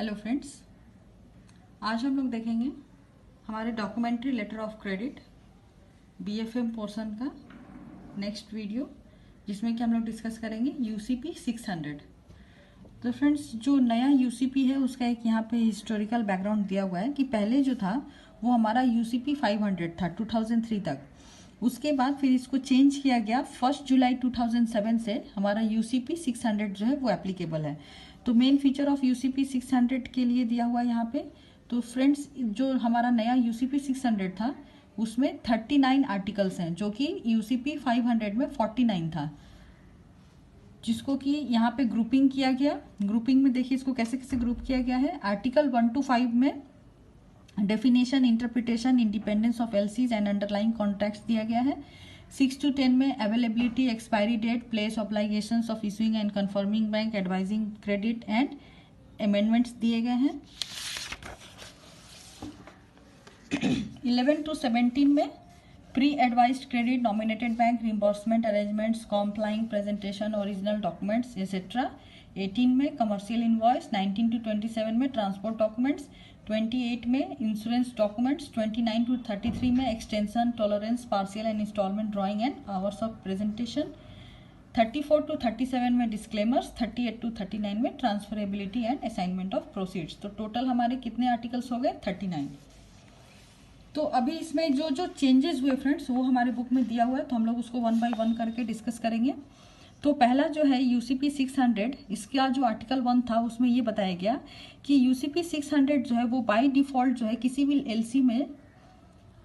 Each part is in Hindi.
हेलो फ्रेंड्स, आज हम लोग देखेंगे हमारे documentary letter of credit BFM portion का नेक्स्ट वीडियो, जिसमें कि हम लोग डिस्कस करेंगे यूसीपी 600। तो फ्रेंड्स, जो नया यूसीपी है उसका एक यहाँ पे हिस्टोरिकल बैकग्राउंड दिया हुआ है कि पहले जो था वो हमारा यूसीपी 500 था 2003 तक। उसके बाद फिर इसको चेंज किया गया 1 जुलाई 2007 से हमारा यूसीपी 600 जो है वो एप्लीकेबल है। तो मेन फीचर ऑफ यूसीपी 600 के लिए दिया हुआ यहाँ पे। तो फ्रेंड्स, जो हमारा नया यूसीपी 600 था उसमें 39 आर्टिकल्स हैं, जो कि यूसीपी 500 में 49 था, जिसको कि यहाँ पे ग्रुपिंग किया गया। ग्रुपिंग में देखिए इसको कैसे कैसे ग्रुप किया गया है। आर्टिकल 1 to 5 में definition, interpretation, independence of LCs and underlying contracts दिया गया है। 6 to 10 में availability, expiry date, place, obligations of issuing and confirming bank, advising credit and amendments दिए गए हैं। 11 to 17 में pre advised credit, nominated bank, reimbursement arrangements, complying presentation, original documents etcetera. 18 में कमर्शियल इनवॉइस, 19 to 27 में ट्रांसपोर्ट डॉक्यूमेंट्स, 28 में इंश्योरेंस डॉक्यूमेंट्स, 29 to 33 में extension, tolerance, partial and instalment drawing and hours of presentation, 34 to 37 में डिस्क्लेमर्स, 38 to 39 में transferability and assignment of proceeds. तो टोटल हमारे कितने आर्टिकल्स हो गए? 39। तो अभी इसमें जो जो चेंजेस हुए फ्रेंड्स वो हमारे बुक में दिया हुआ है, तो हम लोग उसको 1 by 1 करके डिस्कस करेंगे। तो पहला जो है यूसीपी 600, इसका जो आर्टिकल 1 था उसमें ये बताया गया कि यूसीपी 600 जो है वो बाय डिफ़ॉल्ट जो है किसी भी एलसी में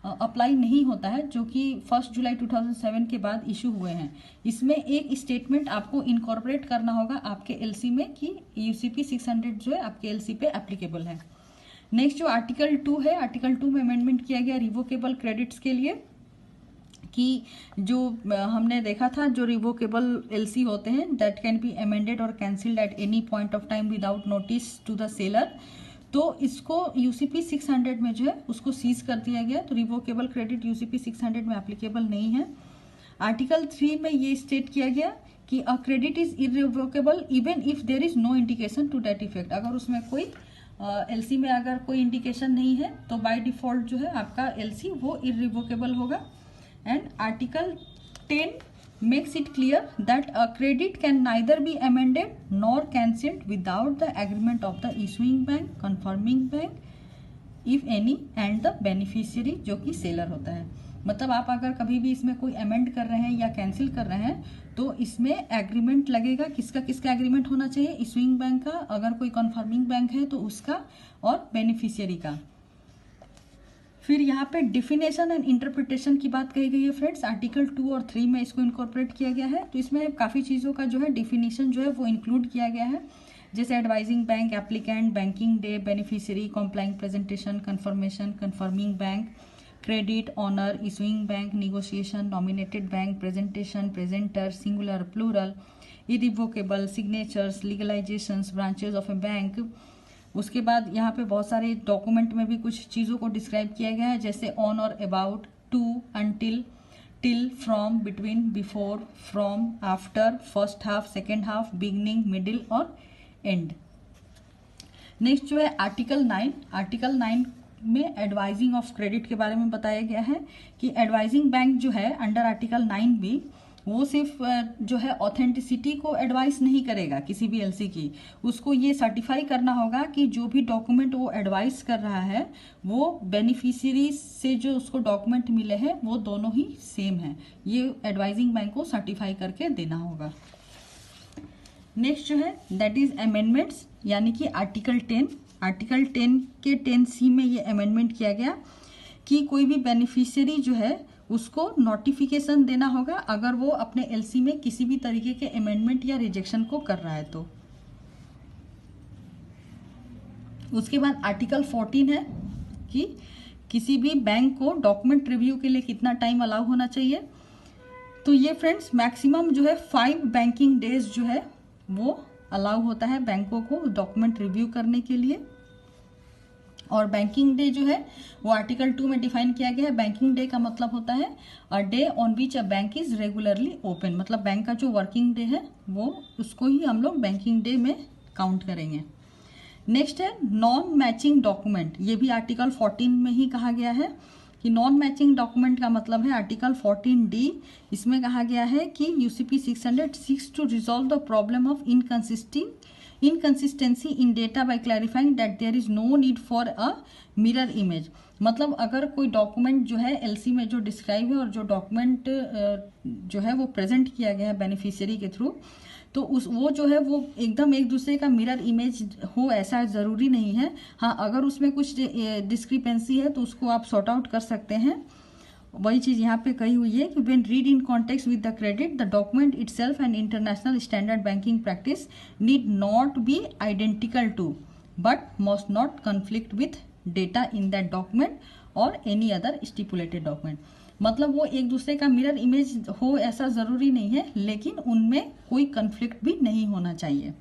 अप्लाई नहीं होता है, जो कि 1 जुलाई 2007 के बाद इशू हुए हैं। इसमें एक स्टेटमेंट आपको इनकॉर्पोरेट करना होगा आपके एलसी में कि यूसीपी 600 जो है आपके एलसी पे एप्लीकेबल है। नेक्स्ट जो आर्टिकल 2 है, आर्टिकल 2 में अमेंडमेंट किया गया रिवोकेबल क्रेडिट्स के लिए, कि जो हमने देखा था जो रिवोकेबल एलसी होते हैं दैट कैन बी अमेंडेड और cancelled at any point of time without notice to the seller. तो इसको यूसीपी 600 में जो है उसको सीज कर दिया गया। तो रिवोकेबल क्रेडिट यूसीपी 600 में एप्लीकेबल नहीं है। आर्टिकल 3 में ये स्टेट किया गया कि a credit is irrevocable even if there is no indication to that effect. अगर उसमें कोई एलसी में अगर कोई इंडिकेशन नहीं है तो बाय डिफॉल्ट जो है आपका एलसी वो इरिवोकेबल होगा। And Article 10 makes it clear that a credit can neither be amended nor cancelled without the agreement of the issuing bank, confirming bank, if any, and the beneficiary, जो कि सेलर होता है। मतलब आप अगर कभी भी इसमें कोई अमेंड कर रहे हैं या कैंसिल कर रहे हैं तो इसमें एग्रीमेंट लगेगा। किसका किसका एग्रीमेंट होना चाहिए? इशूइंग बैंक का, अगर कोई कन्फर्मिंग बैंक है तो उसका, और बेनिफिशियरी का। फिर यहाँ पे डिफिनेशन एंड इंटरप्रिटेशन की बात कही गई है फ्रेंड्स। आर्टिकल 2 और 3 में इसको इनकॉर्पोरेट किया गया है। तो इसमें काफ़ी चीज़ों का जो है डिफिनेशन जो है वो इंक्लूड किया गया है, जैसे advising bank, applicant, banking day, beneficiary, complying presentation, confirmation, confirming bank, credit, honour, issuing bank, negotiation, nominated bank, presentation, presenter, singular, plural, irrevocable, signatures, legalisations, branches of a bank. उसके बाद यहाँ पे बहुत सारे डॉक्यूमेंट में भी कुछ चीज़ों को डिस्क्राइब किया गया है, जैसे ऑन और about, to, until, till, from, between, before, from, after, first half, second half, beginning, middle और एंड। नेक्स्ट जो है आर्टिकल 9, आर्टिकल 9 में एडवाइजिंग ऑफ क्रेडिट के बारे में बताया गया है कि एडवाइजिंग बैंक जो है अंडर आर्टिकल 9 भी वो सिर्फ जो है ऑथेंटिसिटी को एडवाइस नहीं करेगा किसी भी एलसी की, उसको ये सर्टिफाई करना होगा कि जो भी डॉक्यूमेंट वो एडवाइस कर रहा है वो बेनिफिशियरी से जो उसको डॉक्यूमेंट मिले हैं वो दोनों ही सेम हैं। ये एडवाइजिंग बैंक को सर्टिफाई करके देना होगा। नेक्स्ट जो है दैट इज अमेंडमेंट्स, यानी कि आर्टिकल 10, आर्टिकल 10 के 10C में ये अमेंडमेंट किया गया कि कोई भी बेनिफिशियरी जो है उसको नोटिफिकेशन देना होगा अगर वो अपने एलसी में किसी भी तरीके के अमेंडमेंट या रिजेक्शन को कर रहा है तो। उसके बाद आर्टिकल 14 है कि किसी भी बैंक को डॉक्यूमेंट रिव्यू के लिए कितना टाइम अलाउ होना चाहिए। तो ये फ्रेंड्स मैक्सिमम जो है 5 बैंकिंग डेज जो है वो अलाउ होता है बैंकों को डॉक्यूमेंट रिव्यू करने के लिए। और बैंकिंग डे जो है वो आर्टिकल 2 में डिफाइन किया गया है। बैंकिंग डे का मतलब होता है a day on which a bank is regularly open, मतलब बैंक का जो वर्किंग डे है वो उसको ही हम लोग बैंकिंग डे में काउंट करेंगे। नेक्स्ट है नॉन मैचिंग डॉक्यूमेंट, ये भी आर्टिकल 14 में ही कहा गया है कि नॉन मैचिंग डॉक्यूमेंट का मतलब है आर्टिकल 14D, इसमें कहा गया है कि UCP 600 six to resolve the problem of inconsistency in data by clarifying that there is no need for a mirror image. मतलब अगर कोई डॉक्यूमेंट जो है एलसी में जो डिस्क्राइब है और जो डॉक्यूमेंट जो है वो प्रेजेंट किया गया है बेनिफिशियरी के थ्रू, तो वो जो है वो एकदम एक दूसरे का मिरर इमेज हो ऐसा ज़रूरी नहीं है। हाँ, अगर उसमें कुछ डिस्क्रिपेंसी है तो उसको आप सॉर्ट आउट कर सकते हैं। वही चीज़ यहाँ पे कही हुई है कि when read in context with the credit the document itself and international standard banking practice need not be identical to but must not conflict with data in that document और एनी अदर स्टिपुलेटेड डॉक्यूमेंट। मतलब वो एक दूसरे का मिरर इमेज हो ऐसा ज़रूरी नहीं है, लेकिन उनमें कोई कन्फ्लिक्ट भी नहीं होना चाहिए।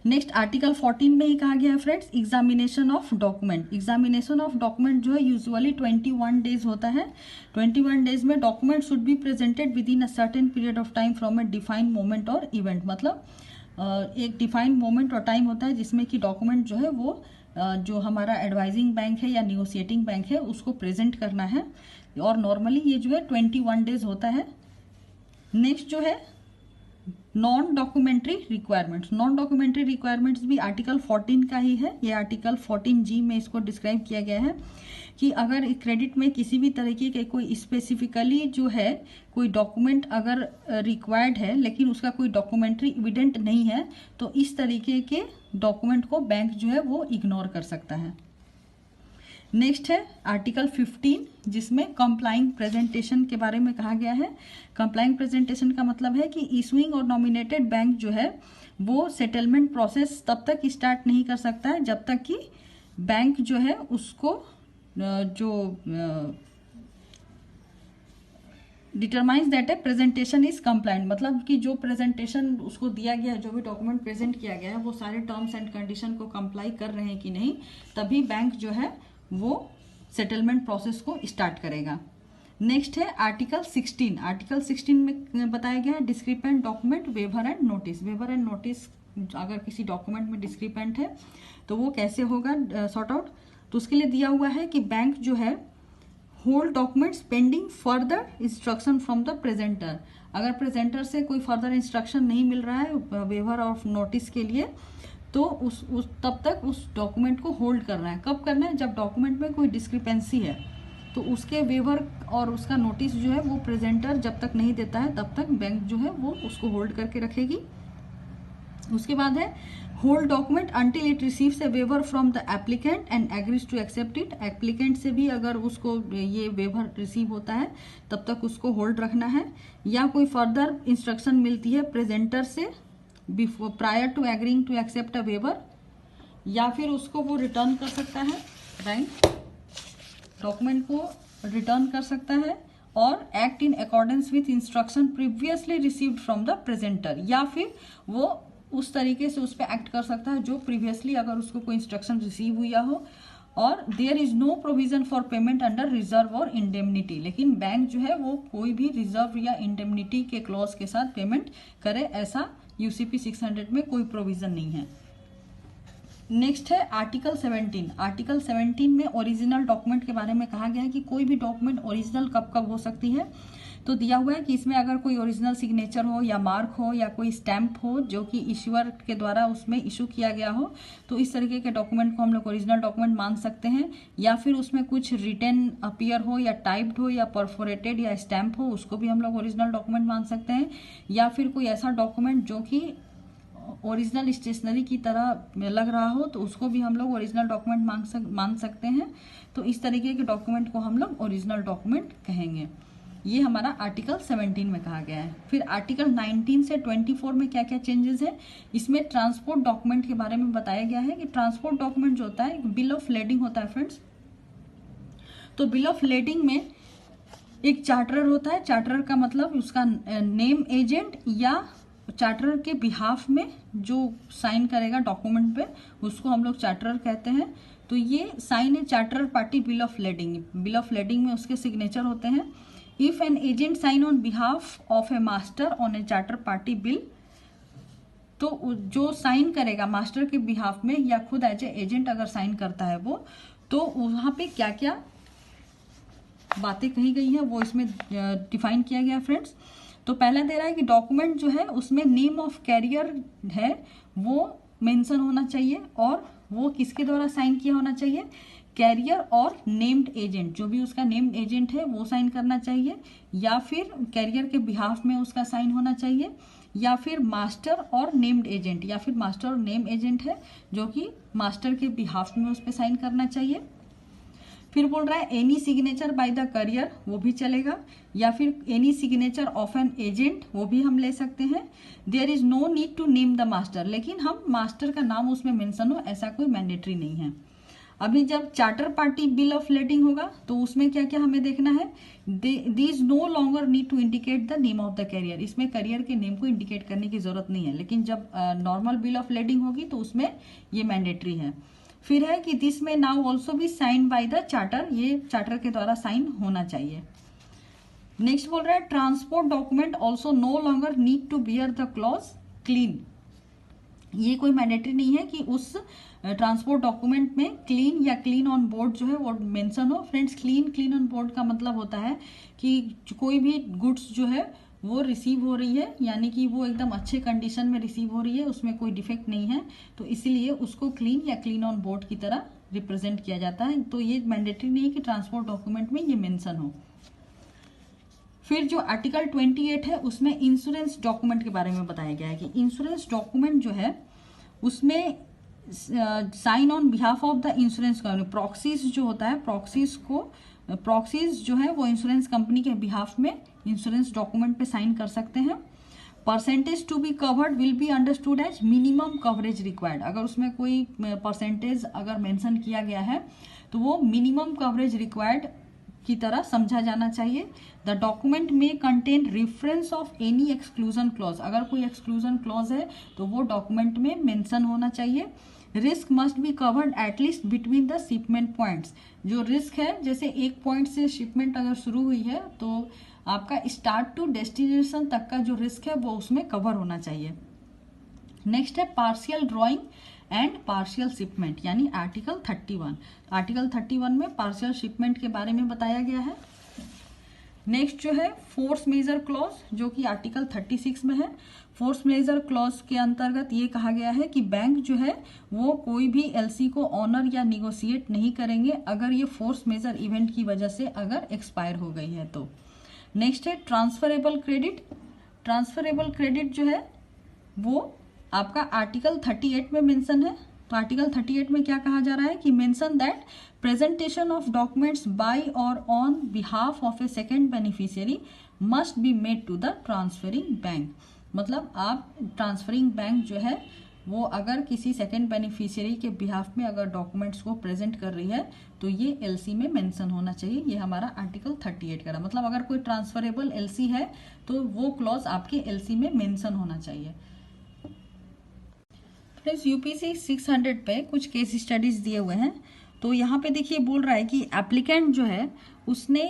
नेक्स्ट आर्टिकल 14 में ही कहा गया है friends, examination of document. Examination of document जो है यूजुअली 21 डेज होता है। 21 डेज में document should be presented with in a certain period of time from a defined moment और इवेंट। मतलब एक डिफाइंड मोमेंट और टाइम होता है जिसमें कि डॉक्यूमेंट जो है वो जो हमारा एडवाइजिंग बैंक है या निगोशिएटिंग बैंक है उसको प्रेजेंट करना है, और नॉर्मली ये जो है 21 डेज होता है। नेक्स्ट जो है non documentary requirements. Non documentary requirements भी आर्टिकल 14 का ही है। ये आर्टिकल 14G में इसको डिस्क्राइब किया गया है कि अगर क्रेडिट में किसी भी तरीके के कोई स्पेसिफिकली जो है कोई डॉक्यूमेंट अगर रिक्वायर्ड है लेकिन उसका कोई डॉक्यूमेंट्री एविडेंट नहीं है, तो इस तरीके के डॉक्यूमेंट को बैंक जो है वो इग्नोर कर सकता है। नेक्स्ट है आर्टिकल 15 जिसमें कंप्लाइंग प्रेजेंटेशन के बारे में कहा गया है। कंप्लाइंग प्रेजेंटेशन का मतलब है कि इशूइंग और नॉमिनेटेड बैंक जो है वो सेटलमेंट प्रोसेस तब तक स्टार्ट नहीं कर सकता है जब तक कि बैंक जो है उसको जो determines that a presentation is compliant. मतलब कि जो प्रेजेंटेशन उसको दिया गया है, जो भी डॉक्यूमेंट प्रेजेंट किया गया है वो सारे टर्म्स एंड कंडीशन को कंप्लाई कर रहे हैं कि नहीं, तभी बैंक जो है वो सेटलमेंट प्रोसेस को स्टार्ट करेगा। नेक्स्ट है आर्टिकल 16। आर्टिकल 16 में बताया गया है discrepant document waiver and notice. Waiver and notice अगर किसी डॉक्यूमेंट में डिस्क्रिपेंट है तो वो कैसे होगा सॉर्ट आउट, तो उसके लिए दिया हुआ है कि बैंक जो है hold documents pending further instruction from the presenter. अगर प्रेजेंटर से कोई फर्दर इंस्ट्रक्शन नहीं मिल रहा है वेवर ऑफ नोटिस के लिए, तो उस तब तक उस डॉक्यूमेंट को होल्ड करना है। कब करना है? जब डॉक्यूमेंट में कोई डिस्क्रिपेंसी है तो उसके वेवर और उसका नोटिस जो है वो प्रेजेंटर जब तक नहीं देता है तब तक बैंक जो है वो उसको होल्ड करके रखेगी। उसके बाद है hold document until it receives a waiver from the applicant and agrees to accept it. Applicant से भी अगर उसको ये वेवर रिसीव होता है तब तक उसको होल्ड रखना है, या कोई फर्दर इंस्ट्रक्शन मिलती है प्रेजेंटर से before prior to agreeing to accept a waiver, या फिर उसको वो रिटर्न कर सकता है, बैंक डॉक्यूमेंट को रिटर्न कर सकता है और act in accordance with instruction previously received from the presenter, या फिर वो उस तरीके से उस पर एक्ट कर सकता है जो प्रीवियसली अगर उसको कोई इंस्ट्रक्शन रिसीव हुआ हो। और there is no provision for payment under reserve और इंडेमनिटी। लेकिन बैंक जो है वो कोई भी रिजर्व या इंडेमनिटी के क्लॉज के साथ पेमेंट करे ऐसा यूसीपी 600 में कोई प्रोविजन नहीं है। नेक्स्ट है आर्टिकल 17। आर्टिकल 17 में ओरिजिनल डॉक्यूमेंट के बारे में कहा गया है कि कोई भी डॉक्यूमेंट ओरिजिनल कब कब हो सकती है। तो दिया हुआ है कि इसमें अगर कोई ओरिजिनल सिग्नेचर हो या मार्क हो या कोई स्टैंप हो जो कि इश्यूअर के द्वारा उसमें इशू किया गया हो, तो इस तरीके के डॉक्यूमेंट को हम लोग ओरिजिनल डॉक्यूमेंट मान सकते हैं। या फिर उसमें कुछ रिटन अपीयर हो या टाइप्ड हो या परफोरेटेड या स्टैंप हो, उसको भी हम लोग ओरिजिनल डॉक्यूमेंट मान सकते हैं। या फिर कोई ऐसा डॉक्यूमेंट जो कि ओरिजिनल स्टेशनरी की तरह लग रहा हो तो उसको भी हम लोग ओरिजिनल डॉक्यूमेंट मान सकते हैं। तो इस तरीके के डॉक्यूमेंट को हम लोग ओरिजिनल डॉक्यूमेंट कहेंगे। ये हमारा आर्टिकल 17 में कहा गया है। फिर आर्टिकल 19 से 24 में क्या क्या चेंजेस है, इसमें ट्रांसपोर्ट डॉक्यूमेंट के बारे में बताया गया है कि ट्रांसपोर्ट डॉक्यूमेंट जो होता है बिल ऑफ लेडिंग होता है फ्रेंड्स। तो बिल ऑफ लेडिंग में एक चार्टरर होता है। चार्टरर का मतलब उसका नेम एजेंट या चार्टरर के बिहाफ में जो साइन करेगा डॉक्यूमेंट पे उसको हम लोग चार्टरर कहते हैं। तो ये साइन है charterer party bill of lading. Bill of lading में उसके सिग्नेचर होते हैं। If an agent sign on behalf of a master on a charter party bill, तो जो साइन करेगा मास्टर के बिहाफ में या खुद एज ए एजेंट अगर साइन करता है वो, तो वहाँ पे क्या क्या बातें कही गई है वो इसमें डिफाइन किया गया फ्रेंड्स। तो पहला दे रहा है कि डॉक्यूमेंट जो है उसमें नेम ऑफ कैरियर है वो मेंशन होना चाहिए, और वो किसके द्वारा साइन किया होना चाहिए, कैरियर और नेम्ड एजेंट, जो भी उसका नेम्ड एजेंट है वो साइन करना चाहिए, या फिर कैरियर के बिहाफ में उसका साइन होना चाहिए, या फिर मास्टर और नेम्ड एजेंट, या फिर मास्टर और नेम एजेंट है जो कि मास्टर के बिहाफ में उस पर साइन करना चाहिए। फिर बोल रहा है any signature by the carrier, वो भी चलेगा, या फिर any signature of an agent, वो भी हम ले सकते हैं। There is no need to name the master, लेकिन हम मास्टर का नाम उसमें मेंशन हो ऐसा कोई मैंडेटरी नहीं है। अभी जब charter party bill of lading होगा तो उसमें क्या क्या हमें देखना है, these no longer need to indicate the name of the carrier, इसमें करियर के नेम को इंडिकेट करने की जरूरत नहीं है, लेकिन जब नॉर्मल बिल ऑफ लेडिंग होगी तो उसमें ये मैंडेटरी है। फिर है कि दिस में नाउ ऑल्सो भी साइन बाय द चार्टर, ये चार्टर के द्वारा साइन होना चाहिए। नेक्स्ट बोल रहा है transport document also no longer need to bear the clause clean, ये कोई मैंडेटरी नहीं है कि उस ट्रांसपोर्ट डॉक्यूमेंट में क्लीन या क्लीन ऑन बोर्ड जो है वो मेंशन हो। फ्रेंड्स क्लीन ऑन बोर्ड का मतलब होता है कि कोई भी गुड्स जो है वो रिसीव हो रही है, यानी कि वो एकदम अच्छे कंडीशन में रिसीव हो रही है, उसमें कोई डिफेक्ट नहीं है, तो इसीलिए उसको क्लीन या क्लीन ऑन बोर्ड की तरह रिप्रेजेंट किया जाता है। तो ये मैंडेटरी नहीं है कि ट्रांसपोर्ट डॉक्यूमेंट में ये मेंशन हो। फिर जो आर्टिकल 28 है उसमें इंश्योरेंस डॉक्यूमेंट के बारे में बताया गया है कि इंश्योरेंस डॉक्यूमेंट जो है उसमें sign on behalf of the insurance company, proxies जो होता है, प्रॉक्सीज जो है वो इंश्योरेंस कंपनी के बिहाफ में इंश्योरेंस डॉक्यूमेंट पे साइन कर सकते हैं। Percentage to be covered will be understood as minimum coverage required, अगर उसमें कोई परसेंटेज अगर मेंशन किया गया है तो वो मिनिमम कवरेज रिक्वायर्ड की तरह समझा जाना चाहिए। द डॉक्यूमेंट में contain reference of any exclusion clause, अगर कोई एक्सक्लूजन क्लॉज है तो वो डॉक्यूमेंट में मेंशन होना चाहिए। Risk must be covered at least between the shipment points, जो रिस्क है जैसे एक पॉइंट से शिपमेंट अगर शुरू हुई है तो आपका स्टार्ट टू डेस्टिनेशन तक का जो रिस्क है वो उसमें कवर होना चाहिए। नेक्स्ट है partial drawing and partial shipment, यानी आर्टिकल 31। आर्टिकल 31 में पार्शियल शिपमेंट के बारे में बताया गया है। नेक्स्ट जो है फोर्स मेजर क्लॉज, जो कि आर्टिकल 36 में है। फोर्स मेजर क्लॉज के अंतर्गत ये कहा गया है कि बैंक जो है वो कोई भी एलसी को ऑनर या निगोशिएट नहीं करेंगे अगर ये फोर्स मेजर इवेंट की वजह से अगर एक्सपायर हो गई है तो। नेक्स्ट है ट्रांसफरेबल क्रेडिट। ट्रांसफरेबल क्रेडिट जो है वो आपका आर्टिकल 38 में मेंशन है। तो आर्टिकल 38 में क्या कहा जा रहा है कि mention that presentation of documents by और on behalf of a second beneficiary must be made to the transferring bank. मतलब आप ट्रांसफरिंग बैंक जो है वो अगर किसी सेकेंड बेनिफिशियरी के बिहाफ में अगर डॉक्यूमेंट्स को प्रेजेंट कर रही है तो ये एलसी में मेंशन होना चाहिए। ये हमारा आर्टिकल 38 का मतलब अगर कोई ट्रांसफरेबल एलसी है तो वो क्लॉज आपके एलसी में मेंशन होना चाहिए। फ्रेंड्स यूपीसी 600 पे कुछ केस स्टडीज दिए हुए हैं। तो यहाँ पे देखिए बोल रहा है कि एप्लीकेंट जो है उसने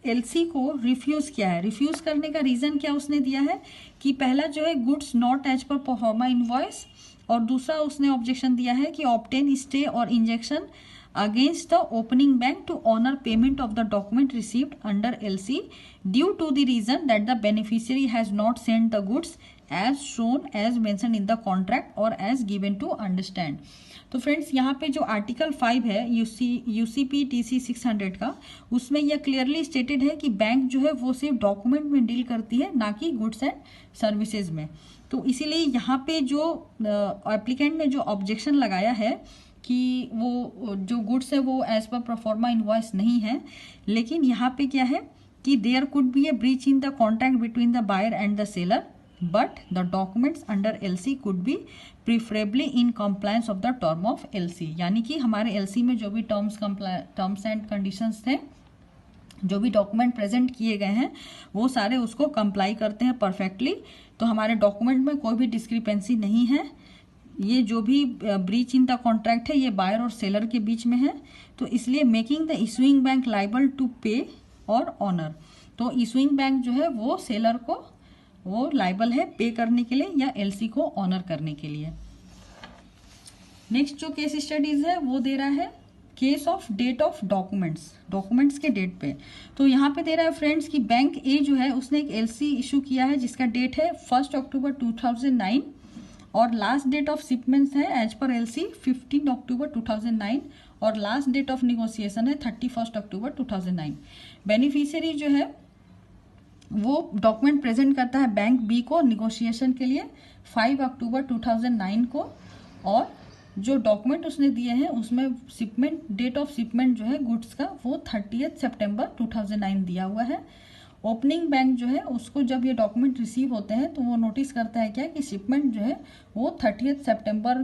एलसी को रिफ्यूज किया है। रिफ्यूज करने का रीजन क्या उसने दिया है कि पहला जो है goods not as per proforma invoice, और दूसरा उसने ऑब्जेक्शन दिया है कि ऑब्टेन स्टे और injection against the opening bank to honor payment of the document received under LC due to the reason that the beneficiary has not sent the goods as shown as mentioned in the contract or as given to understand। तो फ्रेंड्स यहाँ पे जो आर्टिकल 5 है यूसीपी टीसी 600 का, उसमें यह क्लियरली स्टेटेड है कि बैंक जो है वो सिर्फ डॉक्यूमेंट में डील करती है ना कि गुड्स एंड सर्विसेज में। तो इसीलिए यहाँ पे जो एप्लीकेंट ने जो ऑब्जेक्शन लगाया है कि वो जो गुड्स है वो एज पर प्रोफॉर्मा इनवॉइस नहीं है, लेकिन यहाँ पे क्या है कि there could be a breach in the contract between the buyer and the seller but the documents under LC could be preferably in compliance of the term of LC. यानी कि हमारे एलसी में जो भी टर्म्स एंड कंडीशंस थे, जो भी डॉक्यूमेंट प्रेजेंट किए गए हैं वो सारे उसको कंप्लाई करते हैं परफेक्टली। तो हमारे डॉक्यूमेंट में कोई भी डिस्क्रिपेंसी नहीं है। ये जो भी ब्रीच इन द कॉन्ट्रैक्ट है ये बायर और सेलर के बीच में है। तो इसलिए making the issuing bank liable to pay और ऑनर, तो इशूइंग बैंक जो है वो सेलर को वो लायबल है पे करने के लिए या एलसी को ऑनर करने के लिए। नेक्स्ट जो केस स्टडीज है वो दे रहा है case of date of documents के डेट पे। तो यहाँ पे दे रहा है फ्रेंड्स कि बैंक ए जो है उसने एक एलसी इशू किया है जिसका डेट है 1 अक्टूबर 2009 और लास्ट डेट ऑफ शिपमेंट्स है एज पर एलसी 15 अक्टूबर 2009 और लास्ट डेट ऑफ निगोशिएशन है 31 अक्टूबर 2009। बेनिफिशियरी जो है वो डॉक्यूमेंट प्रेजेंट करता है बैंक बी को निगोशिएशन के लिए 5 अक्टूबर 2009 को, और जो डॉक्यूमेंट उसने दिए हैं उसमें शिपमेंट डेट ऑफ शिपमेंट जो है गुड्स का वो 30 सितंबर 2009 दिया हुआ है। ओपनिंग बैंक जो है उसको जब ये डॉक्यूमेंट रिसीव होते हैं तो वो नोटिस करता है क्या कि शिपमेंट जो है वो 30 सितंबर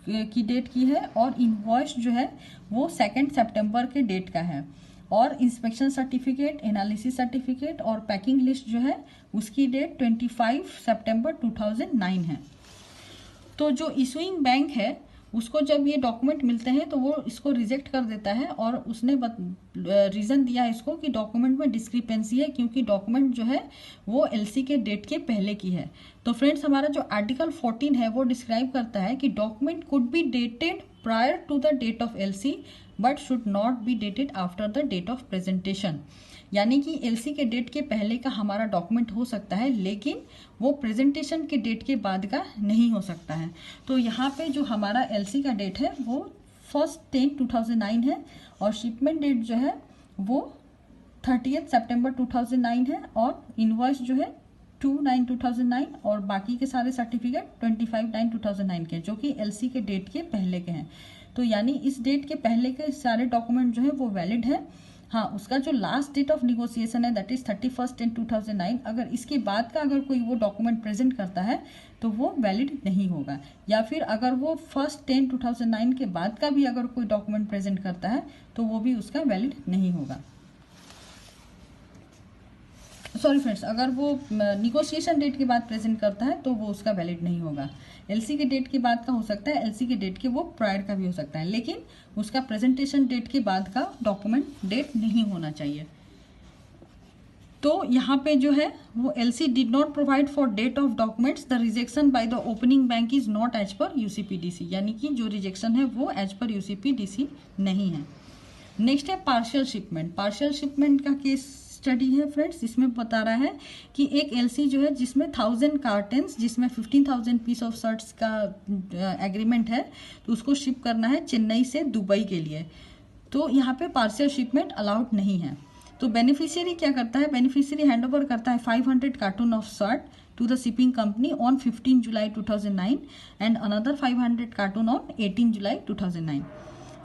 की डेट की है और इनवॉइस जो है वो 2 सितंबर के डेट का है, और इंस्पेक्शन सर्टिफिकेट, एनालिसिस सर्टिफिकेट और पैकिंग लिस्ट जो है उसकी डेट 25 सितंबर 2009 है। तो जो इशूइंग बैंक है उसको जब ये डॉक्यूमेंट मिलते हैं तो वो इसको रिजेक्ट कर देता है, और उसने रीज़न दिया इसको कि डॉक्यूमेंट में डिस्क्रिपेंसी है क्योंकि डॉक्यूमेंट जो है वो एलसी के डेट के पहले की है। तो फ्रेंड्स हमारा जो आर्टिकल 14 है वो डिस्क्राइब करता है कि document could be dated prior to the date of LC but should not be dated after the date of presentation. यानी कि एलसी के डेट के पहले का हमारा डॉक्यूमेंट हो सकता है लेकिन वो प्रेजेंटेशन के डेट के बाद का नहीं हो सकता है। तो यहाँ पे जो हमारा एलसी का डेट है वो 1/10/2009 है और शिपमेंट डेट जो है वो 30 सितंबर 2009 है और इनवॉइस जो है 2/9/2009 और बाकी के सारे सर्टिफिकेट 25/9/2009 के जो कि एलसी के डेट के पहले के हैं। तो यानी इस डेट के पहले के सारे डॉक्यूमेंट जो है वो वैलिड है। हाँ, उसका जो लास्ट डेट ऑफ निगोशिएशन है दैट इज 31/10/2009, अगर इसके बाद का अगर कोई वो डॉक्यूमेंट प्रेजेंट करता है तो वो वैलिड नहीं होगा, या फिर अगर वो 1/10/2009 के बाद का भी अगर कोई डॉक्यूमेंट प्रेजेंट करता है तो वो भी उसका वैलिड नहीं होगा। सॉरी फ्रेंड्स, अगर वो निगोशिएशन डेट के बाद प्रेजेंट करता है तो वो उसका वैलिड नहीं होगा। एलसी के डेट के बाद का हो सकता है, एलसी के डेट के वो प्रायर का भी हो सकता है, लेकिन उसका प्रेजेंटेशन डेट के बाद का डॉक्यूमेंट डेट नहीं होना चाहिए। तो यहाँ पे जो है वो L C did not provide for date of documents, the rejection by the opening bank is not as per UCPDC, यानी कि जो रिजेक्शन है वो एज पर यूसीपीडीसी नहीं है। नेक्स्ट है पार्शियल शिपमेंट। पार्शियल शिपमेंट का केस स्टडी है फ्रेंड्स, इसमें बता रहा है कि एक एलसी जो है जिसमें 1000 कार्टन्स जिसमें 15,000 पीस ऑफ शर्ट्स का एग्रीमेंट है तो उसको शिप करना है चेन्नई से दुबई के लिए। तो यहाँ पे पार्शियल शिपमेंट अलाउड नहीं है। तो बेनिफिशियरी क्या करता है, बेनिफिशियरी हैंड ओवर करता है 500 cartoon of shirt to the shipping company on 15 July 2009 and another 500 carton on 18 July 2009।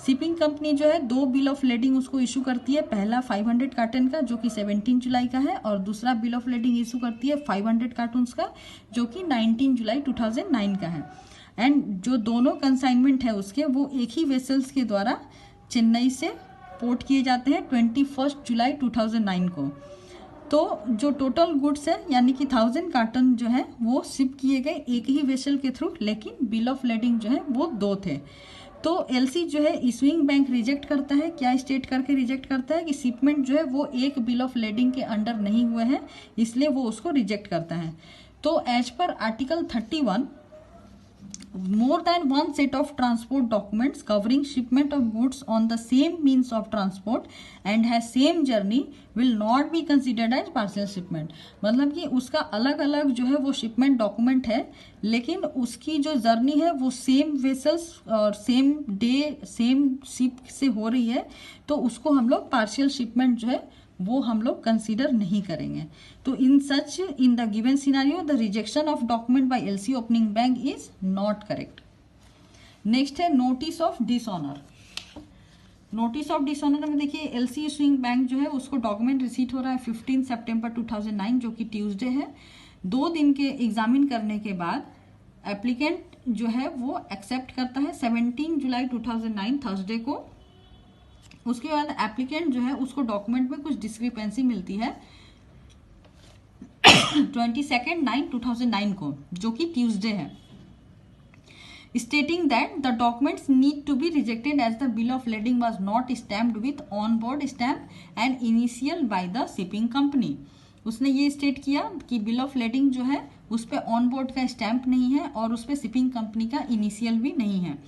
Shipping company जो है 2 बिल ऑफ लेडिंग उसको इशू करती है, पहला 500 कार्टन का जो कि 17 जुलाई का है और दूसरा बिल ऑफ लेडिंग इशू करती है 500 कार्टून्स का जो कि 19 जुलाई 2009 का है। एंड जो दोनों कंसाइनमेंट है उसके वो एक ही वेसल्स के द्वारा चेन्नई से पोर्ट किए जाते हैं 21 जुलाई 2009 को। तो जो टोटल गुड्स है यानी कि 1000 कार्टन जो है वो शिप किए गए एक ही वेसल के थ्रू, लेकिन बिल ऑफ लेडिंग जो है वो 2 थे। तो एलसी जो है इशूइंग बैंक रिजेक्ट करता है, क्या स्टेट करके रिजेक्ट करता है कि शिपमेंट जो है वो एक बिल ऑफ लेडिंग के अंडर नहीं हुए हैं, इसलिए वो उसको रिजेक्ट करता है। तो एज पर article 31 more than one set of transport documents covering shipment of goods on the same means of transport and has same journey will not be considered as partial shipment। मतलब कि उसका अलग अलग जो है वो शिपमेंट डॉक्यूमेंट है लेकिन उसकी जो जर्नी है वो सेम वेसल्स और सेम डे सेम शिप से हो रही है, तो उसको हम लोग पार्शियल शिपमेंट जो है वो हम लोग कंसीडर नहीं करेंगे। तो in such in the given scenario the rejection of document by L C opening bank is not correct. Next है notice of dishonour. Notice of dishonour में देखिए एलसी इशूइंग बैंक जो है उसको डॉक्यूमेंट रिसीट हो रहा है 15 सितंबर 2009 जो कि ट्यूसडे है। 2 दिन के एग्जामिन करने के बाद एप्लीकेंट जो है वो एक्सेप्ट करता है 17 जुलाई 2009 थर्सडे को। उसके बाद एप्लीकेंट जो है उसको डॉक्यूमेंट में कुछ डिस्क्रिपेंसी मिलती है 22/9/2009 को जो कि ट्यूसडे है, stating that the documents need to be rejected as the bill of lading was not stamped with on board stamp and initial by the shipping company। उसने ये स्टेट किया कि बिल ऑफ लेडिंग जो है उस पर ऑन बोर्ड का स्टैंप नहीं है और उस पर शिपिंग कंपनी का इनिशियल भी नहीं है।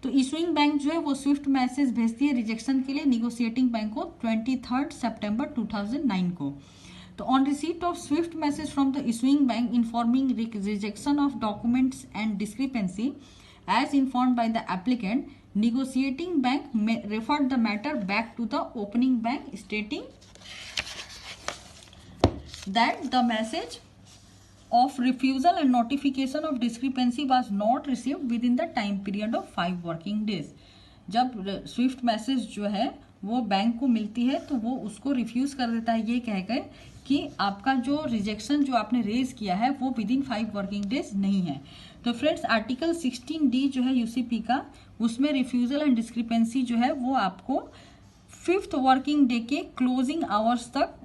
तो इशूइंग बैंक जो है वो स्विफ्ट मैसेज भेजती है रिजेक्शन के लिए निगोशिएटिंग बैंक को 23 सितंबर 2009 को। तो on receipt of Swift message from the issuing bank informing rejection of documents and discrepancy as informed by the applicant, negotiating bank referred the matter back to the opening bank stating that the message of refusal and notification of discrepancy was not received within the time period of 5 working days। जब स्विफ्ट मैसेज जो है वो बैंक को मिलती है तो वो उसको रिफ्यूज कर देता है ये कहकर कि आपका जो रिजेक्शन जो आपने रेज किया है वो विद इन 5 वर्किंग डेज नहीं है। तो फ्रेंड्स आर्टिकल 16D जो है यूसीपी का, उसमें रिफ्यूजल एंड डिस्क्रिपेंसी जो है वो आपको 5th वर्किंग डे के क्लोजिंग आवर्स तक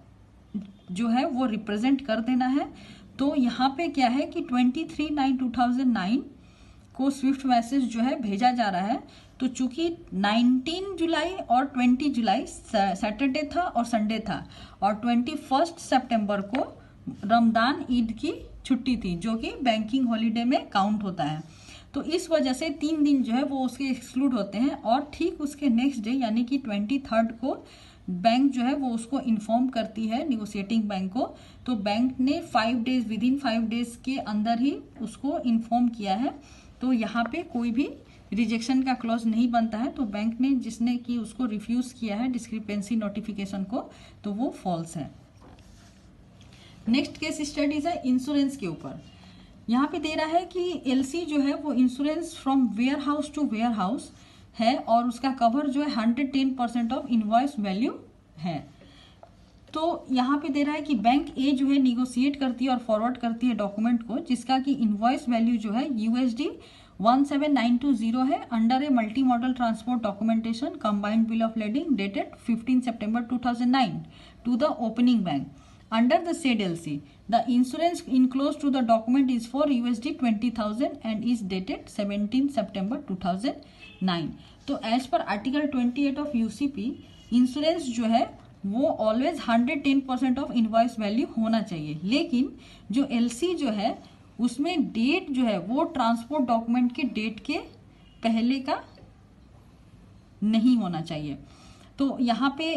जो है वो रिप्रेजेंट कर देना है। तो यहाँ पे क्या है कि 23/9/2009 को स्विफ्ट मैसेज जो है भेजा जा रहा है। तो चूंकि 19 जुलाई और 20 जुलाई सैटरडे था और संडे था और 21 सितंबर को रमजान ईद की छुट्टी थी जो कि बैंकिंग हॉलीडे में काउंट होता है। तो इस वजह से 3 दिन जो है वो उसके एक्सक्लूड होते हैं और ठीक उसके नेक्स्ट डे यानी कि 23 को बैंक जो है वो उसको इन्फॉर्म करती है निगोशिएटिंग बैंक को। तो बैंक ने 5 डेज विद इन 5 डेज के अंदर ही उसको इन्फॉर्म किया है। तो यहाँ पे कोई भी रिजेक्शन का क्लॉज नहीं बनता है। तो बैंक ने जिसने कि उसको रिफ्यूज किया है डिस्क्रिपेंसी नोटिफिकेशन को तो वो फॉल्स है। नेक्स्ट केस स्टडीज है इंश्योरेंस के ऊपर। यहाँ पे दे रहा है कि एलसी जो है वो insurance from warehouse to warehouse है और उसका कवर जो है 110% ऑफ इनवॉइस वैल्यू है। तो यहाँ पे दे रहा है कि बैंक ए जो है निगोशिएट करती है और फॉरवर्ड करती है डॉक्यूमेंट को जिसका कि इनवॉइस वैल्यू जो है USD 17920 है under a multimodal transport documentation combined bill of lading dated 15 सितंबर 2009 to the opening bank under the said LC. The insurance enclosed to the document is for USD 20,000 and is dated 17 September 2009. तो एज पर आर्टिकल 28 ऑफ यूसीपी इंश्योरेंस जो है वो ऑलवेज 110% ऑफ इनवॉइस वैल्यू होना चाहिए, लेकिन जो एलसी जो है उसमें डेट जो है वो ट्रांसपोर्ट डॉक्यूमेंट के डेट के पहले का नहीं होना चाहिए। तो यहाँ पे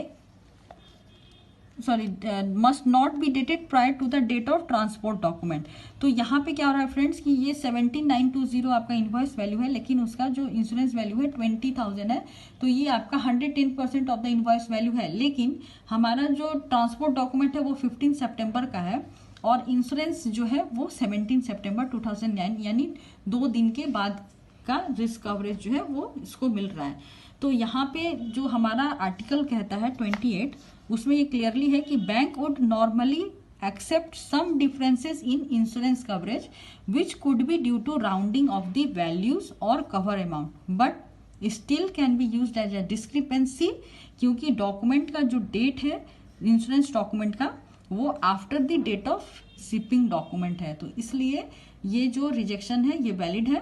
must not be dated prior to the date of transport document. तो यहाँ पे क्या हो रहा है फ्रेंड्स कि ये 17,920 आपका इनवॉइस वैल्यू है लेकिन उसका जो इंश्योरेंस वैल्यू है 20,000 है। तो ये आपका 110% ऑफ द इनवॉइस वैल्यू है, लेकिन हमारा जो ट्रांसपोर्ट डॉक्यूमेंट है वो 15 सितंबर का है और इंश्योरेंस जो है वो 17 सितंबर 2009 यानी 2 दिन के बाद का रिस्क कवरेज जो है वो इसको मिल रहा है। तो यहाँ पे जो हमारा आर्टिकल कहता है 28 उसमें ये क्लियरली है कि bank would normally accept some differences in insurance coverage which could be due to rounding of the values or cover amount but still can be used as a discrepancy क्योंकि डॉक्यूमेंट का जो डेट है इंश्योरेंस डॉक्यूमेंट का वो after the date of shipping document है। तो इसलिए ये जो रिजेक्शन है ये वैलिड है।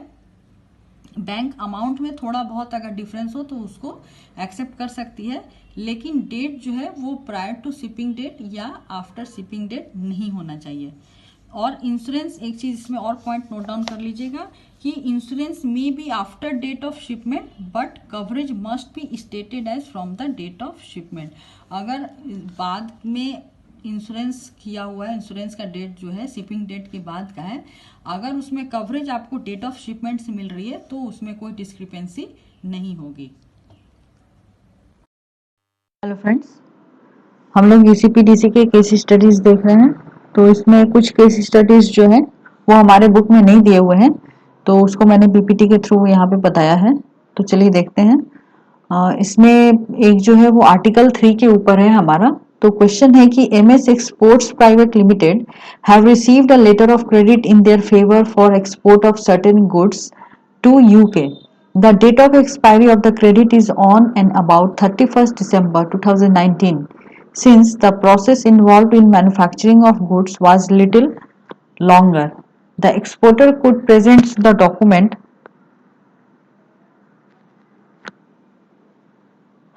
बैंक अमाउंट में थोड़ा बहुत अगर डिफरेंस हो तो उसको एक्सेप्ट कर सकती है, लेकिन डेट जो है वो प्रायर टू शिपिंग डेट या आफ्टर शिपिंग डेट नहीं होना चाहिए। और इंश्योरेंस एक चीज इसमें और पॉइंट नोट डाउन कर लीजिएगा कि insurance may be after date of shipment but coverage must be stated as from the date of shipment. अगर बाद में इंश्योरेंस किया हुआ है, इंश्योरेंस का डेट जो है शिपिंग डेट के बाद का है, अगर उसमें कवरेज आपको डेट ऑफ शिपमेंट से मिल रही है तो उसमें कोई डिस्क्रिपेंसी नहीं होगी। हेलो फ्रेंड्स, हम लोग यूसीपीडीसी के केस स्टडीज देख रहे हैं। तो इसमें कुछ केस स्टडीज जो है वो हमारे बुक में नहीं दिए हुए हैं, तो उसको मैंने बीपीटी के थ्रू यहाँ पे बताया है। तो चलिए देखते हैं। इसमें एक जो है वो आर्टिकल 3 के ऊपर है हमारा। तो क्वेश्चन है कि MS exports private limited have received a letter of credit in their favour for export of certain goods to UK. The date of expiry of the credit is on and about 31st December 2019. Since the process involved in manufacturing of goods was little longer, the exporter could present the document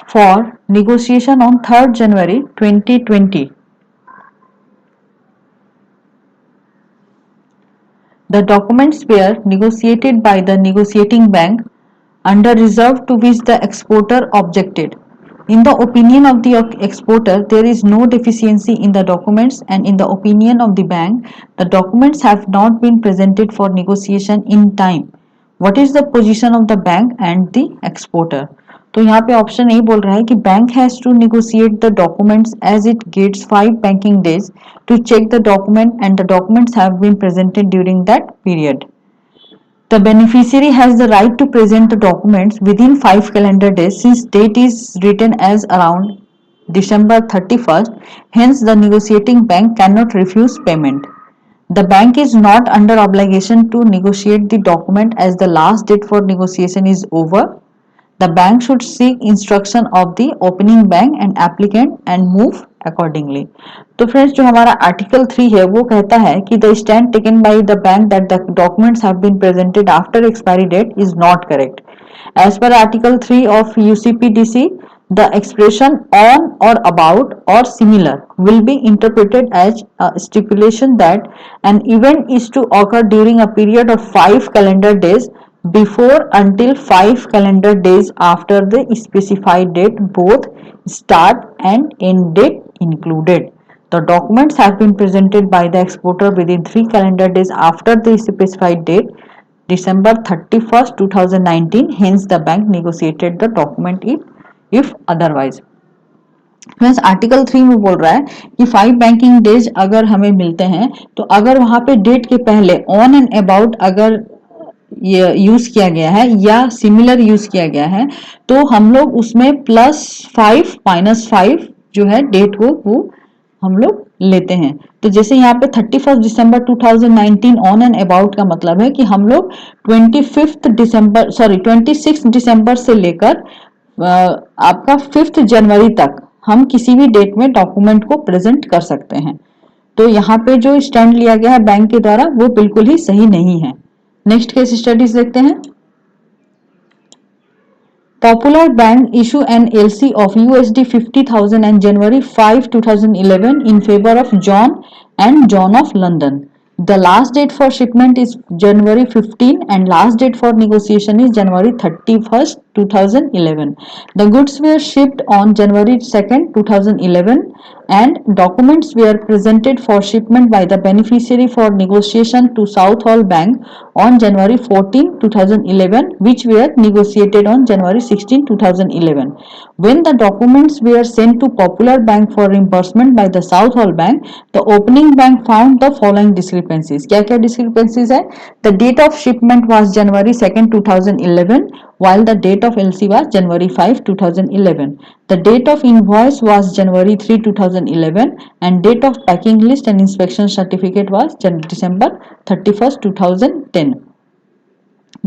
for negotiation on 3rd January 2020. The documents were negotiated by the negotiating bank under reserve to which the exporter objected. In the opinion of the exporter, there is no deficiency in the documents, and in the opinion of the bank, the documents have not been presented for negotiation in time. What is the position of the bank and the exporter? तो यहाँ पे ऑप्शन ए बोल रहा है कि bank has to negotiate the documents as it gets 5 banking days to check the document and the documents have been presented during that period. The beneficiary has the right to present the documents within 5 calendar days since date is written as around December 31st. Hence, the negotiating bank cannot refuse payment. The bank is not under obligation to negotiate the document as the last date for negotiation is over. The bank should seek instruction of the opening bank and applicant and move accordingly. तो फ्रेंड्स जो हमारा आर्टिकल 3 है वो कहता है कि the stand taken by the bank that the documents have been presented after expiry date is not correct. As per Article 3 of UCPDC, the expression on or about or similar will be interpreted as a stipulation that an event is to occur during a period of 5 calendar days before until 5 calendar days after the specified date, both start and end date included. The documents have been presented by the exporter within 3 calendar days after the specified date, December 31st, 2019. Hence, the bank negotiated the document if otherwise. Friends article 3 में बोल रहा है कि 5 बैंकिंग डेज अगर हमें मिलते हैं तो अगर वहां पे डेट के पहले ऑन एंड अबाउट अगर ये यूज किया गया है या सिमिलर यूज किया गया है तो हम लोग उसमें +5 -5 जो है डेट को वो हम लोग लेते हैं. तो जैसे यहाँ पे 31 दिसंबर 2019 ऑन एंड अबाउट का मतलब है कि हम लोग 26 दिसंबर से लेकर आपका 5 जनवरी तक हम किसी भी डेट में डॉक्यूमेंट को प्रेजेंट कर सकते हैं. तो यहाँ पे जो स्टैंड लिया गया है बैंक के द्वारा वो बिल्कुल ही सही नहीं है. नेक्स्ट केस स्टडीज देखते हैं. Popular Bank issue an LC of USD 50,000 on January 5, 2011 in favor of John and John of London. The last date for shipment is January 15 and last date for negotiation is January 31st, 2011. The goods were shipped on January 2nd, 2011 and documents were presented for shipment by the beneficiary for negotiation to Southall Bank on January 14, 2011, which were negotiated on January 16, 2011. When the documents were sent to Popular Bank for reimbursement by the Southall Bank, the opening bank found the following discrepancies. क्या क्या discrepancies है? The date of shipment was January 2nd, 2011, while the date of LC was January 5, 2011. The date of invoice was January 3, 2011 and date of packing list and inspection certificate was December 31st, 2010.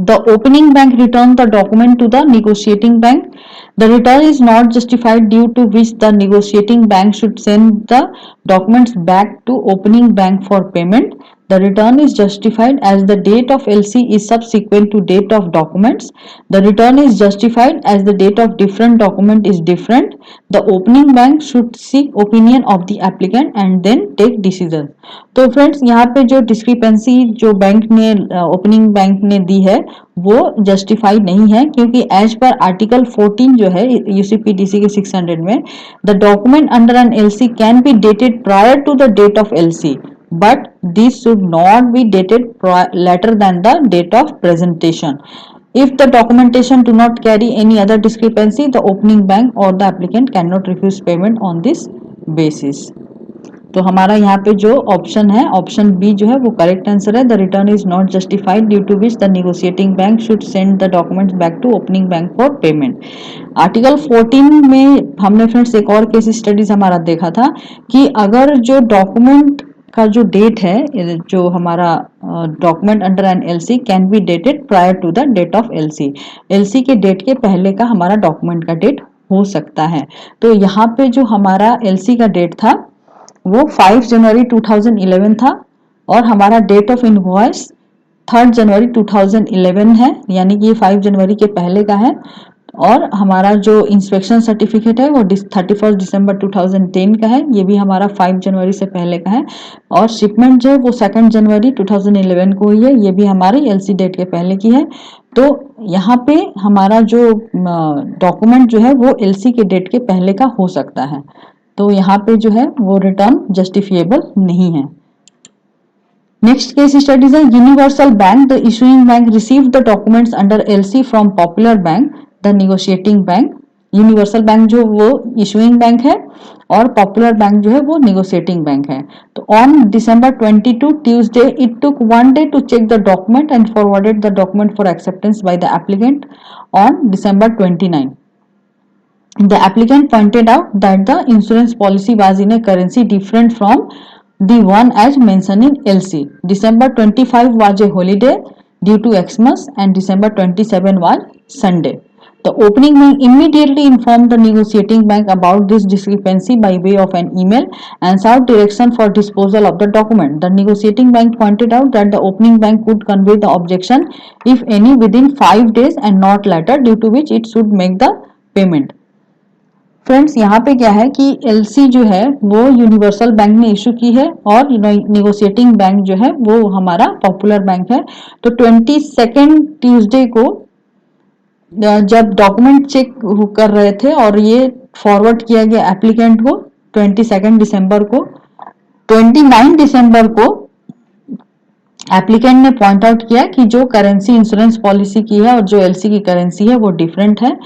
The opening bank returned the document to the negotiating bank. The return is not justified due to which the negotiating bank should send the documents back to opening bank for payment. The return is justified as the date of LC is subsequent to date of documents. The return is justified as the date of different document is different. The opening bank should seek opinion of the applicant and then take decision. तो फ्रेंड्स यहाँ पे जो डिस्क्रिपेंसी जो बैंक ने ओपनिंग बैंक ने दी है वो जस्टिफाइड नहीं है क्योंकि एज पर आर्टिकल 14 जो है यूसीपीडीसी के 600 में the document under an LC can be dated prior to the date of LC but this should not be dated later than the date of presentation. If the documentation do not carry any other discrepancy, the opening bank or the applicant cannot refuse payment on this basis. तो हमारा यहाँ पे जो ऑप्शन है ऑप्शन बी जो है वो करेक्ट आंसर है. The return is not justified due to which the negotiating bank should send the documents back to opening bank for payment. Article 14 में हमने फ्रेंड्स एक और केस स्टडीज हमारा देखा था कि अगर जो डॉक्यूमेंट का जो डेट है जो हमारा document under an LC can be dated prior to the date of LC. LC के डेट के पहले का हमारा डॉक्यूमेंट का डेट हो सकता है. तो यहाँ पे जो हमारा एलसी का डेट था वो 5 जनवरी 2011 था और हमारा डेट ऑफ इनवॉइस 3 जनवरी 2011 है यानी कि ये 5 जनवरी के पहले का है और हमारा जो इंस्पेक्शन सर्टिफिकेट है वो 31 दिसंबर 2010 का है, ये भी हमारा 5 जनवरी से पहले का है। और शिपमेंट जो है वो 2 जनवरी 2011 को हुई है, ये भी हमारी एलसी डेट के पहले की है। तो यहाँ पे हमारा जो डॉक्यूमेंट जो है वो एलसी के डेट के पहले का हो सकता है, तो यहाँ पे जो है वो रिटर्न जस्टिफिएबल नहीं है। Next case studies है Universal Bank. The issuing bank received the documents under LC from Popular Bank, the negotiating bank. Universal bank जो वो इशूइंग बैंक है और पॉपुलर बैंक जो है वो नेगोशिएटिंग बैंक है। तो on December 22 Tuesday it took 1 day to check the document and forwarded the document for acceptance by the applicant on December 29. The applicant pointed out that the insurance policy was in a currency different from the one as mentioned in LC. December 25 was a holiday due to Xmas and December 27 was Sunday. The opening bank immediately informed the negotiating bank about this discrepancy by way of an email and sought direction for disposal of the document. The negotiating bank pointed out that the opening bank could convey the objection if any within 5 days and not later, due to which it should make the payment. Friends यहाँ पे क्या है कि एलसी जो है वो यूनिवर्सल बैंक ने इशू की है और नेगोशिएटिंग बैंक जो है वो हमारा पॉपुलर बैंक है। तो 22 ट्यूसडे को जब डॉक्यूमेंट चेक कर रहे थे और ये फॉरवर्ड किया गया एप्लीकेंट को 22 दिसंबर को, 29 दिसंबर को एप्लीकेंट ने पॉइंट आउट किया कि जो करेंसी इंश्योरेंस पॉलिसी की है और जो एलसी की करेंसी है वो डिफरेंट है।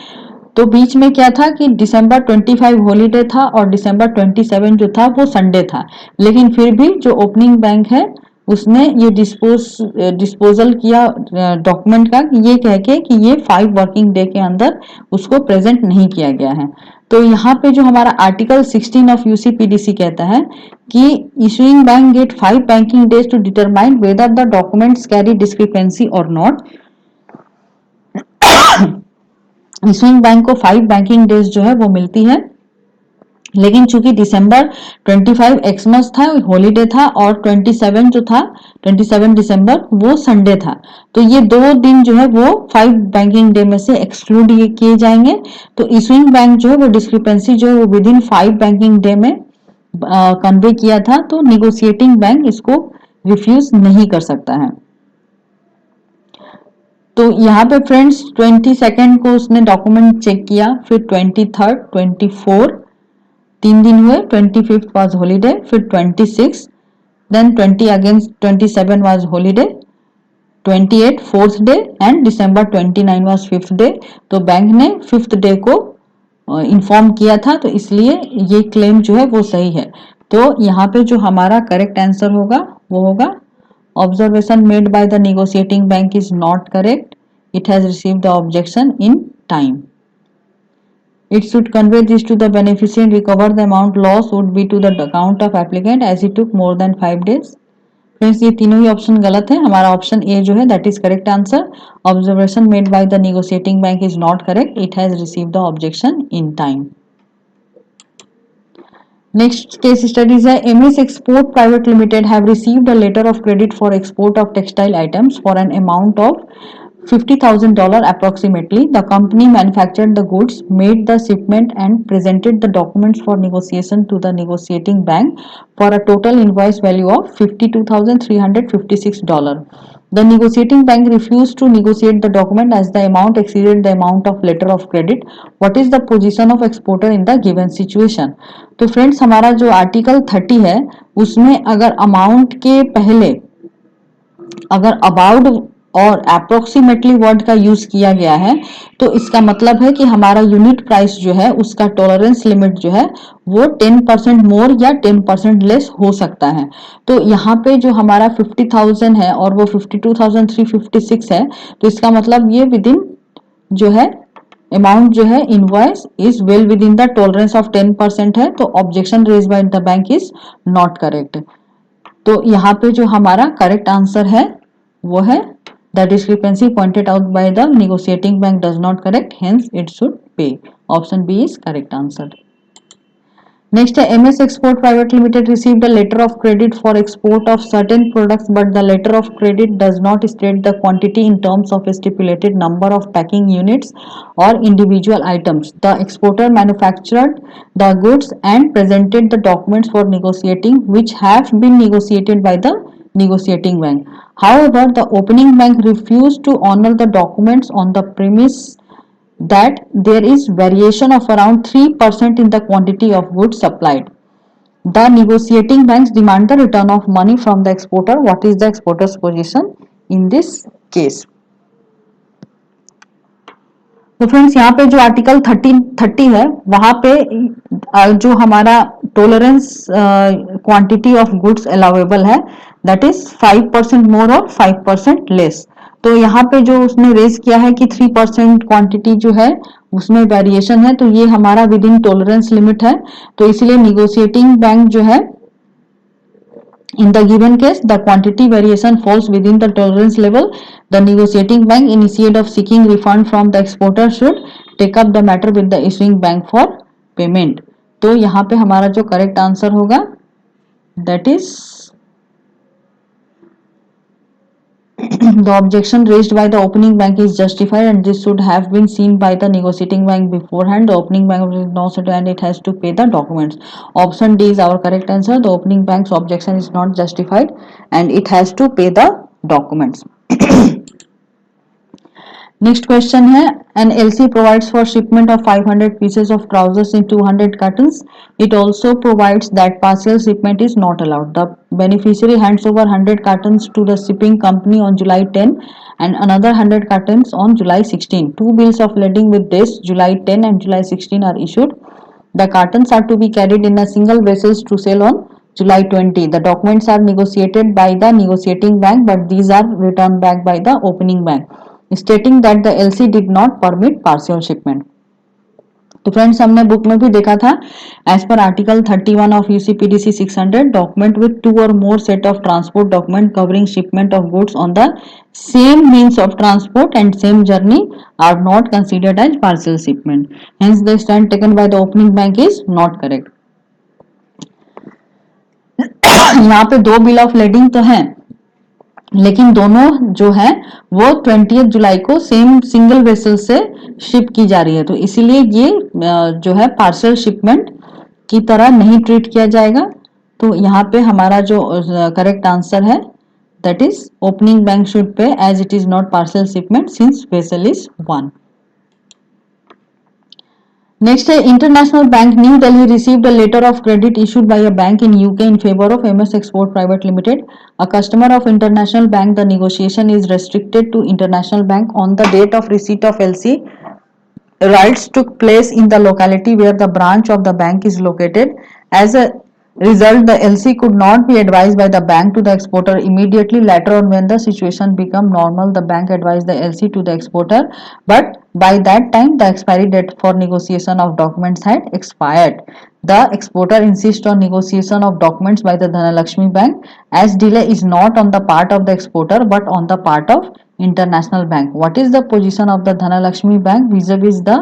तो बीच में क्या था कि December 25 हॉलीडे था और December 27 जो था वो संडे था, लेकिन फिर भी जो ओपनिंग बैंक है उसने ये डिस्पोजल किया डॉक्यूमेंट का, ये कह के कि ये 5 वर्किंग डे के अंदर उसको प्रेजेंट नहीं किया गया है। तो यहाँ पे जो हमारा आर्टिकल 16 ऑफ यूसीपीडीसी कहता है कि issuing bank get 5 banking days to determine whether the documents carry discrepancy और नॉट। इशूइंग बैंक को 5 बैंकिंग डेज जो है वो मिलती है, लेकिन चूंकि December 25 एक्समस था, हॉलीडे था, और 27 जो था 27 दिसंबर वो संडे था, तो ये 2 दिन जो है वो 5 बैंकिंग डे में से एक्सक्लूड किए जाएंगे। तो इशूइंग बैंक जो है वो डिस्क्रिपेंसी जो है वो विद इन 5 बैंकिंग डे में कन्वे किया था, तो नेगोशिएटिंग बैंक इसको रिफ्यूज नहीं कर सकता है। तो यहाँ पे फ्रेंड्स 22 को उसने डॉक्यूमेंट चेक किया, फिर 23, 24 3 दिन हुए, 25 वाज हॉलीडे, फिर 26, then 20 again 27 was holiday, 28 4th day and December 29 was 5th day. तो बैंक ने 5th डे को इन्फॉर्म किया था, तो इसलिए ये क्लेम जो है वो सही है। तो यहाँ पे जो हमारा करेक्ट आंसर होगा वो होगा observation made by the negotiating bank is not correct. It has received the objection in time. It should convey this to the beneficient. Recover the amount loss would be to the account of applicant as it took more than 5 days. Friends ये तीनों ही ऑप्शन गलत है, हमारा ऑप्शन ए जो है that is correct answer. Observation made by the negotiating bank is not correct, it has received the objection in time. Next case studies है MS Export Private Limited have received a letter of credit for export of textile items for an amount of $50,000 approximately. The company manufactured the goods, made the shipment and presented the documents for negotiation to the negotiating bank for a total invoice value of $52,356. The negotiating bank refused to negotiate the document as the amount exceeded the amount of letter of credit. What is the position of exporter in the given situation? तो फ्रेंड्स हमारा जो आर्टिकल 30 है उसमें अगर अमाउंट के पहले अगर अबाउट और अप्रोक्सीमेटली वर्ड का यूज किया गया है तो इसका मतलब है कि हमारा यूनिट प्राइस जो है उसका टॉलरेंस लिमिट जो है वो 10% मोर या 10% लेस हो सकता है। तो यहाँ पे जो हमारा 50,000 है और वो 52,356 है, तो इसका मतलब ये विद इन जो है अमाउंट जो है invoice is well within the tolerance of 10% है, तो objection raise by the bank is not correct. तो यहाँ पे जो हमारा करेक्ट आंसर है वो है the discrepancy pointed out by the negotiating bank does not correct, hence it should pay. Option B is correct answer. Next है MS Export Private Limited received a letter of credit for export of certain products, but the letter of credit does not state the quantity in terms of a stipulated number of packing units or individual items. The exporter manufactured the goods and presented the documents for negotiating, which have been negotiated by the negotiating bank. However, the opening bank refused to honor the documents on the premise that there is variation of around 3% in the quantity of goods supplied. The negotiating banks demand the return of money from the exporter. What is the exporter's position in this case? तो फ्रेंड्स यहाँ पे जो आर्टिकल 1330 है वहां पे जो हमारा tolerance quantity of goods allowable है दैट इज 5% मोर और 5% लेस। तो यहाँ पे जो उसने रेज किया है कि 3% क्वांटिटी जो है उसमें वेरिएशन है, तो ये हमारा विद इन टॉलरेंस लिमिट है, तो इसलिए निगोशिएटिंग बैंक जो है in the given case the quantity variation falls within the tolerance level, the negotiating bank instead of seeking refund from the exporter should take up the matter with the issuing bank for payment। तो यहाँ पे हमारा जो करेक्ट आंसर होगा that is the objection raised by the opening bank is justified and this should have been seen by the negotiating bank beforehand. The opening bank is not set and it has to pay the documents. Option D is our correct answer. The opening bank's objection is not justified and it has to pay the documents. Next question है an LC provides for shipment of 500 pieces of trousers in 200 cartons. It also provides that partial shipment is not allowed. The beneficiary hands over 100 cartons to the shipping company on July 10 and another 100 cartons on July 16. Two bills of lading with dates July 10 and July 16 are issued. The cartons are to be carried in a single vessel to sail on July 20. The documents are negotiated by the negotiating bank but these are returned back by the opening bank, stating that the LC did not permit partial shipment. तो फ्रेंड्स हमने बुक में भी देखा था एज पर article 31 of UCPDC 600 document with 2 or more set of transport document covering shipment of goods on the same means of transport and same journey are not considered as partial shipment. Hence the stand taken by the opening bank is not correct. यहाँ पे दो बिल ऑफ लेडिंग तो हैं लेकिन दोनों जो है वो 20 जुलाई को सेम सिंगल वेसल से शिप की जा रही है, तो इसीलिए ये जो है पार्सल शिपमेंट की तरह नहीं ट्रीट किया जाएगा। तो यहाँ पे हमारा जो करेक्ट आंसर है that is opening bank should pay as it is not partial shipment since vessel is one. Next, International Bank New Delhi received a letter of credit issued by a bank in UK in favor of MS Export Private Limited, a customer of International Bank. The negotiation is restricted to International Bank. On the date of receipt of LC, rights took place in the locality where the branch of the bank is located. As a result, the LC could not be advised by the bank to the exporter immediately. Later on, when the situation became normal, the bank advised the LC to the exporter, but by that time the expiry date for negotiation of documents had expired. The exporter insists on negotiation of documents by the Dhanalakshmi Bank as delay is not on the part of the exporter but on the part of International Bank. What is the position of the Dhanalakshmi Bank vis-a-vis the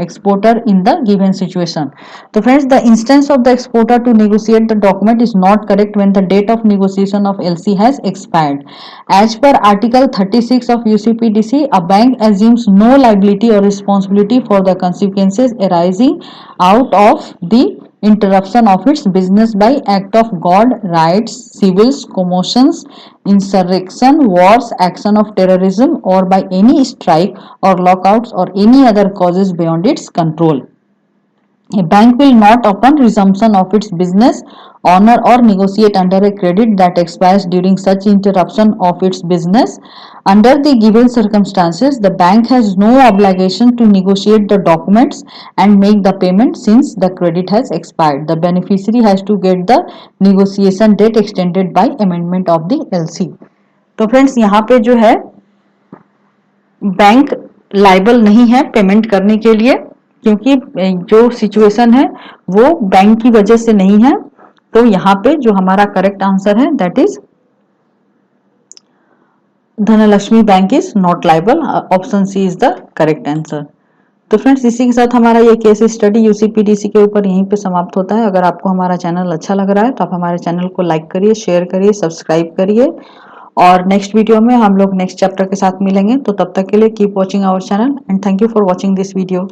exporter in the given situation? So friends, the instance of the exporter to negotiate the document is not correct when the date of negotiation of LC has expired. As per Article 36 of UCPDC, a bank assumes no liability or responsibility for the consequences arising out of the interruption of its business by act of God, riots, civils, commotions, insurrection, wars, action of terrorism, or by any strike or lockouts or any other causes beyond its control. A bank will not, upon resumption of its business, honor or negotiate under a credit that expires during such interruption of its business. Under the given circumstances, the bank has no obligation to negotiate the documents and make the payment since the credit has expired. The beneficiary has to get the negotiation date extended by amendment of the LC. तो फ्रेंड्स यहाँ पे जो है बैंक लाइबल नहीं है पेमेंट करने के लिए क्योंकि जो सिचुएशन है वो बैंक की वजह से नहीं है। तो यहाँ पे जो हमारा करेक्ट आंसर है that is Dhanlaxmi bank is not liable. Option C is the correct answer. तो फ्रेंड्स इसी के साथ हमारा ये केस स्टडी यूसीपीडीसी के ऊपर यहीं पे समाप्त होता है। अगर आपको हमारा चैनल अच्छा लग रहा है तो आप हमारे चैनल को लाइक करिए, शेयर करिए, सब्सक्राइब करिए और नेक्स्ट वीडियो में हम लोग नेक्स्ट चैप्टर के साथ मिलेंगे। तो तब तक के लिए keep watching our channel and thank you for watching this video.